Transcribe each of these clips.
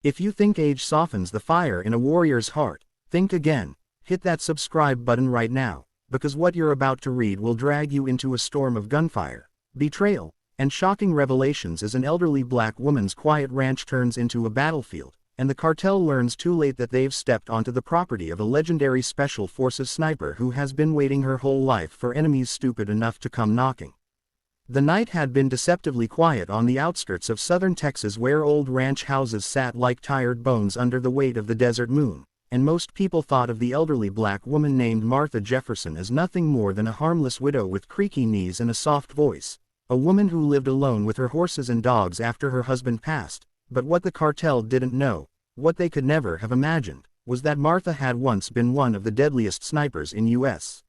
If you think age softens the fire in a warrior's heart, think again. Hit that subscribe button right now, because what you're about to read will drag you into a storm of gunfire, betrayal, and shocking revelations as an elderly black woman's quiet ranch turns into a battlefield, and the cartel learns too late that they've stepped onto the property of a legendary special forces sniper who has been waiting her whole life for enemies stupid enough to come knocking. The night had been deceptively quiet on the outskirts of southern Texas, where old ranch houses sat like tired bones under the weight of the desert moon, and most people thought of the elderly black woman named Martha Jefferson as nothing more than a harmless widow with creaky knees and a soft voice, a woman who lived alone with her horses and dogs after her husband passed. But what the cartel didn't know, what they could never have imagined, was that Martha had once been one of the deadliest snipers in U.S.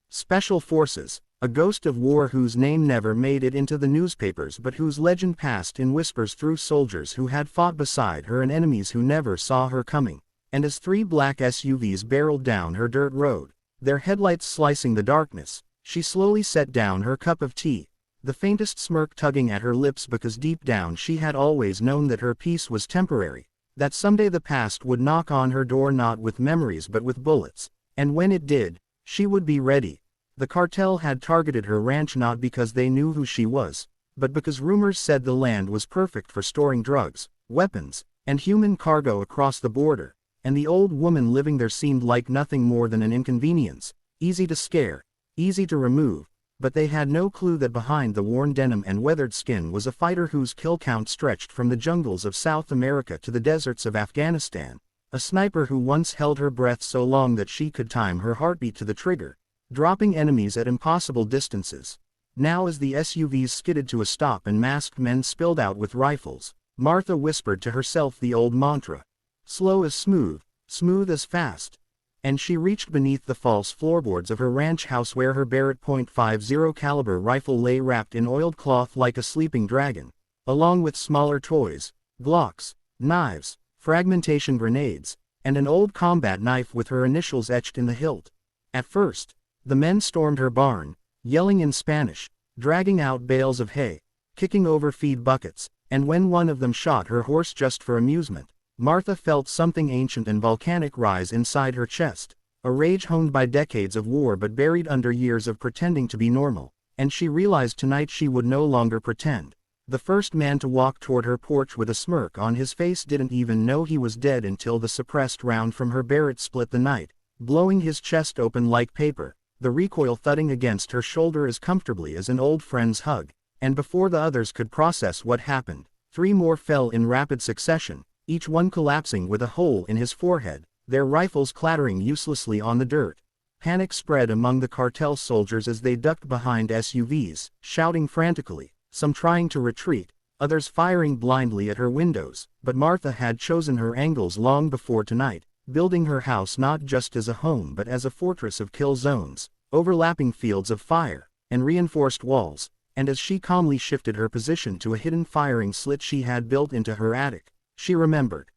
Special Forces, a ghost of war whose name never made it into the newspapers but whose legend passed in whispers through soldiers who had fought beside her and enemies who never saw her coming. And as three black SUVs barreled down her dirt road, their headlights slicing the darkness, she slowly set down her cup of tea, the faintest smirk tugging at her lips because deep down she had always known that her peace was temporary, that someday the past would knock on her door not with memories but with bullets, and when it did, she would be ready. The cartel had targeted her ranch not because they knew who she was, but because rumors said the land was perfect for storing drugs, weapons, and human cargo across the border, and the old woman living there seemed like nothing more than an inconvenience, easy to scare, easy to remove, but they had no clue that behind the worn denim and weathered skin was a fighter whose kill count stretched from the jungles of South America to the deserts of Afghanistan, a sniper who once held her breath so long that she could time her heartbeat to the trigger, dropping enemies at impossible distances. Now as the SUVs skidded to a stop and masked men spilled out with rifles, Martha whispered to herself the old mantra, slow as smooth, smooth as fast. And she reached beneath the false floorboards of her ranch house where her Barrett .50 caliber rifle lay wrapped in oiled cloth like a sleeping dragon, along with smaller toys, Glocks, knives, fragmentation grenades, and an old combat knife with her initials etched in the hilt. At first, the men stormed her barn, yelling in Spanish, dragging out bales of hay, kicking over feed buckets, and when one of them shot her horse just for amusement, Martha felt something ancient and volcanic rise inside her chest, a rage honed by decades of war but buried under years of pretending to be normal, and she realized tonight she would no longer pretend. The first man to walk toward her porch with a smirk on his face didn't even know he was dead until the suppressed round from her Barrett split the night, blowing his chest open like paper, the recoil thudding against her shoulder as comfortably as an old friend's hug, and before the others could process what happened, three more fell in rapid succession, each one collapsing with a hole in his forehead, their rifles clattering uselessly on the dirt. Panic spread among the cartel soldiers as they ducked behind SUVs, shouting frantically, some trying to retreat, others firing blindly at her windows, but Martha had chosen her angles long before tonight, building her house not just as a home but as a fortress of kill zones, overlapping fields of fire, and reinforced walls, and as she calmly shifted her position to a hidden firing slit she had built into her attic, she remembered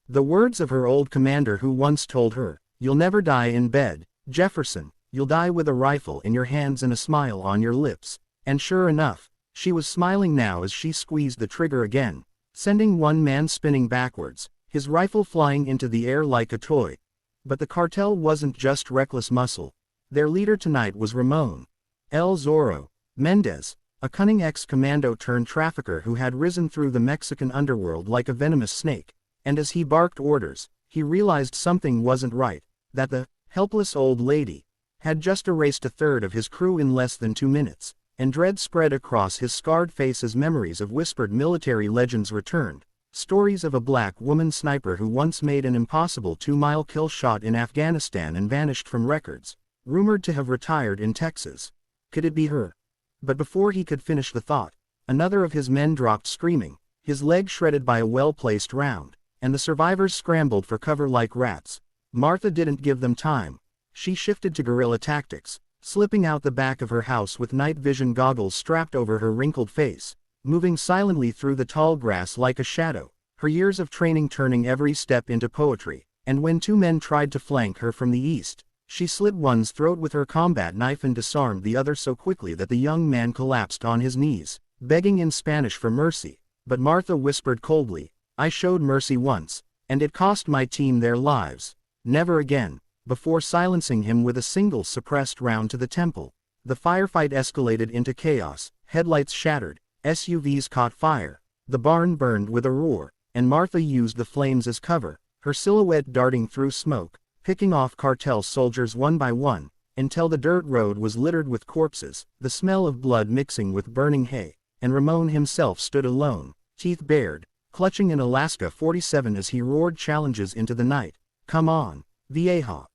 the words of her old commander who once told her, "You'll never die in bed, Jefferson, you'll die with a rifle in your hands and a smile on your lips," and sure enough, she was smiling now as she squeezed the trigger again, sending one man spinning backwards, his rifle flying into the air like a toy. But the cartel wasn't just reckless muscle. Their leader tonight was Ramon El Zorro Mendez, a cunning ex-commando turned trafficker who had risen through the Mexican underworld like a venomous snake, and as he barked orders, he realized something wasn't right, that the helpless old lady had just erased a third of his crew in less than 2 minutes, and dread spread across his scarred face as memories of whispered military legends returned. Stories of a black woman sniper who once made an impossible 2-mile kill shot in Afghanistan and vanished from records, rumored to have retired in Texas. Could it be her? But before he could finish the thought, another of his men dropped screaming, his leg shredded by a well-placed round, and the survivors scrambled for cover like rats. Martha didn't give them time. She shifted to guerrilla tactics, slipping out the back of her house with night vision goggles strapped over her wrinkled face, moving silently through the tall grass like a shadow, her years of training turning every step into poetry, and when 2 men tried to flank her from the east, she slit one's throat with her combat knife and disarmed the other so quickly that the young man collapsed on his knees, begging in Spanish for mercy, but Martha whispered coldly, I showed mercy once, and it cost my team their lives. Never again. Before silencing him with a single suppressed round to the temple, the firefight escalated into chaos. Headlights shattered, SUVs caught fire, the barn burned with a roar, and Martha used the flames as cover, her silhouette darting through smoke, picking off Cartel soldiers one by one, until the dirt road was littered with corpses, the smell of blood mixing with burning hay, and Ramon himself stood alone, teeth bared, clutching an Alaska 47 as he roared challenges into the night. Come on, vieja.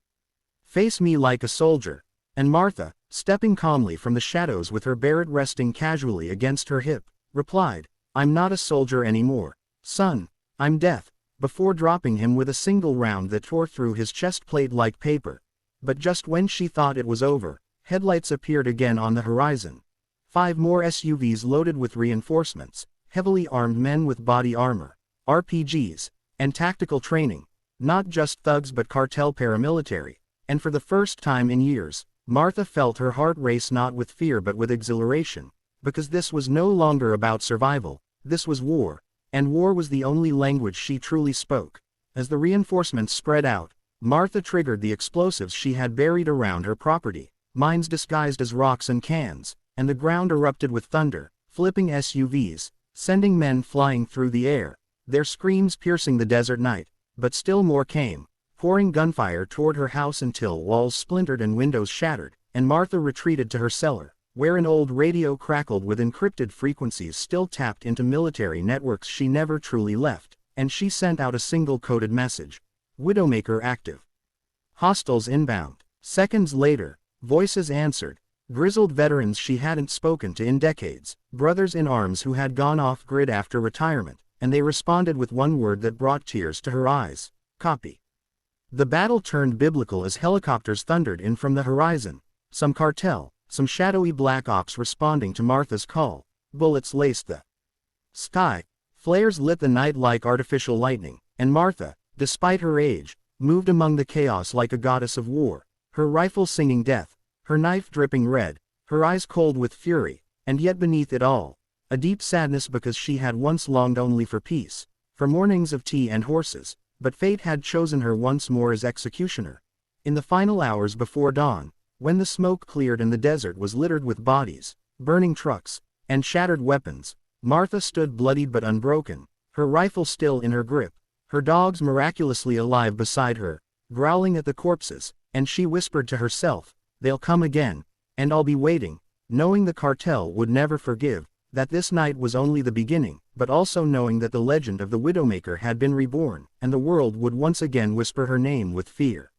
Face me like a soldier. And Martha, stepping calmly from the shadows with her Barrett resting casually against her hip, replied, I'm not a soldier anymore, son, I'm death, before dropping him with a single round that tore through his chest plate like paper. But just when she thought it was over, headlights appeared again on the horizon. 5 more SUVs loaded with reinforcements, heavily armed men with body armor, RPGs, and tactical training, not just thugs but cartel paramilitary, and for the first time in years, Martha felt her heart race not with fear but with exhilaration, because this was no longer about survival, this was war, and war was the only language she truly spoke. As the reinforcements spread out, Martha triggered the explosives she had buried around her property, mines disguised as rocks and cans, and the ground erupted with thunder, flipping SUVs, sending men flying through the air, their screams piercing the desert night, but still more came, pouring gunfire toward her house until walls splintered and windows shattered, and Martha retreated to her cellar, where an old radio crackled with encrypted frequencies still tapped into military networks she never truly left, and she sent out a single coded message. Widowmaker active. Hostiles inbound. Seconds later, voices answered, grizzled veterans she hadn't spoken to in decades, brothers in arms who had gone off-grid after retirement, and they responded with one word that brought tears to her eyes. Copy. The battle turned biblical as helicopters thundered in from the horizon, some cartel, some shadowy black ops responding to Martha's call. Bullets laced the sky, flares lit the night like artificial lightning, and Martha, despite her age, moved among the chaos like a goddess of war, her rifle singing death, her knife dripping red, her eyes cold with fury, and yet beneath it all, a deep sadness because she had once longed only for peace, for mornings of tea and horses, but fate had chosen her once more as executioner. In the final hours before dawn, when the smoke cleared and the desert was littered with bodies, burning trucks, and shattered weapons, Martha stood bloodied but unbroken, her rifle still in her grip, her dogs miraculously alive beside her, growling at the corpses, and she whispered to herself, they'll come again, and I'll be waiting, knowing the cartel would never forgive, that this night was only the beginning, but also knowing that the legend of the Widowmaker had been reborn, and the world would once again whisper her name with fear.